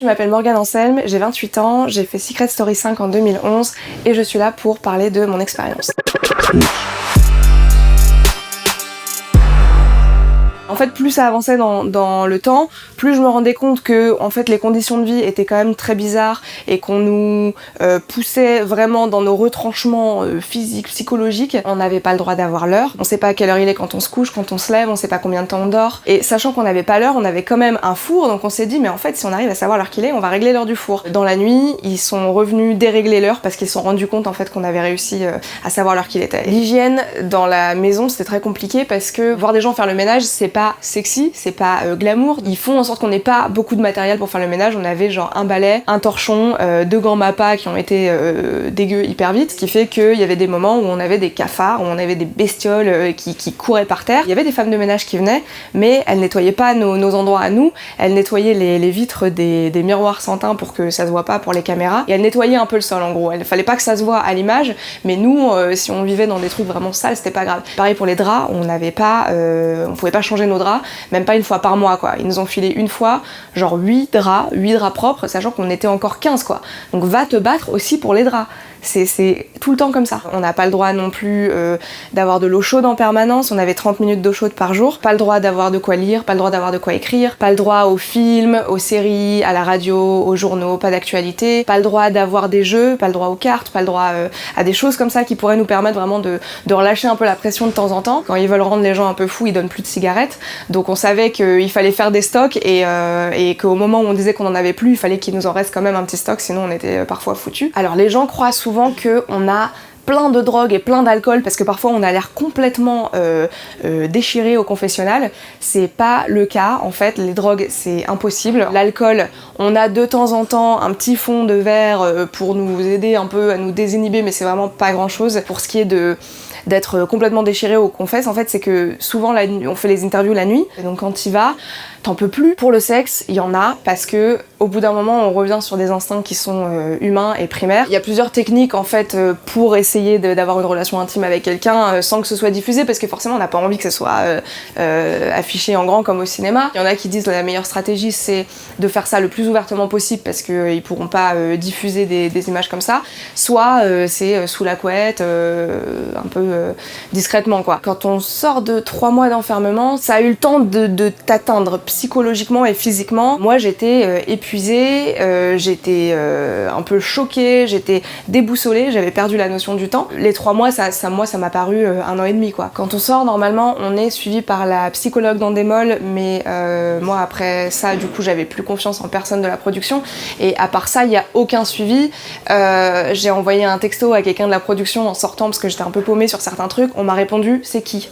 Je m'appelle Morgane Anselme, j'ai 28 ans, j'ai fait Secret Story 5 en 2011 et je suis là pour parler de mon expérience. En fait, plus ça avançait dans le temps, plus je me rendais compte que en fait, les conditions de vie étaient quand même très bizarres et qu'on nous poussait vraiment dans nos retranchements physiques, psychologiques. On n'avait pas le droit d'avoir l'heure. On sait pas à quelle heure il est quand on se couche, quand on se lève, on sait pas combien de temps on dort. Et sachant qu'on n'avait pas l'heure, on avait quand même un four, donc on s'est dit mais en fait si on arrive à savoir l'heure qu'il est, on va régler l'heure du four. Dans la nuit, ils sont revenus dérégler l'heure parce qu'ils se sont rendus compte en fait qu'on avait réussi à savoir l'heure qu'il était. L'hygiène dans la maison, c'était très compliqué parce que voir des gens faire le ménage, c'est pas sexy, c'est pas glamour. Ils font en sorte qu'on n'ait pas beaucoup de matériel pour faire le ménage. On avait genre un balai, un torchon, deux gants Mappa qui ont été dégueux hyper vite, ce qui fait qu'il y avait des moments où on avait des cafards, où on avait des bestioles qui couraient par terre. Il y avait des femmes de ménage qui venaient, mais elles nettoyaient pas nos endroits à nous, elles nettoyaient les vitres des miroirs sans teint pour que ça se voit pas pour les caméras, et elles nettoyaient un peu le sol en gros. Il fallait pas que ça se voit à l'image, mais nous, si on vivait dans des trucs vraiment sales, c'était pas grave. Pareil pour les draps, on pouvait pas changer nos draps, même pas une fois par mois quoi. Ils nous ont filé une fois, genre 8 draps propres, sachant qu'on était encore 15 quoi. Donc va te battre aussi pour les draps. C'est tout le temps comme ça. On n'a pas le droit non plus d'avoir de l'eau chaude en permanence, on avait 30 minutes d'eau chaude par jour, pas le droit d'avoir de quoi lire, pas le droit d'avoir de quoi écrire, pas le droit aux films, aux séries, à la radio, aux journaux, pas d'actualité, pas le droit d'avoir des jeux, pas le droit aux cartes, pas le droit à des choses comme ça qui pourraient nous permettre vraiment de relâcher un peu la pression de temps en temps. Quand ils veulent rendre les gens un peu fous, ils donnent plus de cigarettes, donc on savait qu'il fallait faire des stocks et qu'au moment où on disait qu'on en avait plus, il fallait qu'il nous en reste quand même un petit stock, sinon on était parfois foutus. Alors les gens croient souvent qu'on a plein de drogue et plein d'alcool parce que parfois on a l'air complètement déchiré au confessionnal. C'est pas le cas, en fait, les drogues c'est impossible. L'alcool, on a de temps en temps un petit fond de verre pour nous aider un peu à nous désinhiber, mais c'est vraiment pas grand chose. Pour ce qui est d'être complètement déchiré au confesse, en fait c'est que souvent on fait les interviews la nuit, et donc quand t'y vas, t'en peux plus. Pour le sexe, il y en a, parce que au bout d'un moment on revient sur des instincts qui sont humains et primaires. Il y a plusieurs techniques en fait pour essayer d'avoir une relation intime avec quelqu'un sans que ce soit diffusé, parce que forcément on n'a pas envie que ce soit affiché en grand comme au cinéma. Il y en a qui disent que la meilleure stratégie c'est de faire ça le plus ouvertement possible parce qu'ils pourront pas diffuser des images comme ça, soit c'est sous la couette, un peu discrètement quoi. Quand on sort de 3 mois d'enfermement, ça a eu le temps de t'atteindre psychologiquement et physiquement. Moi j'étais épuisée, j'étais un peu choquée, j'étais déboussolée, j'avais perdu la notion du temps. Les 3 mois, ça m'a paru 1 an et demi quoi. Quand on sort, normalement on est suivi par la psychologue d'Endemol, mais moi après ça du coup j'avais plus confiance en personne de la production, et à part ça il n'y a aucun suivi. J'ai envoyé un texto à quelqu'un de la production en sortant parce que j'étais un peu paumée sur certains trucs, on m'a répondu c'est qui ?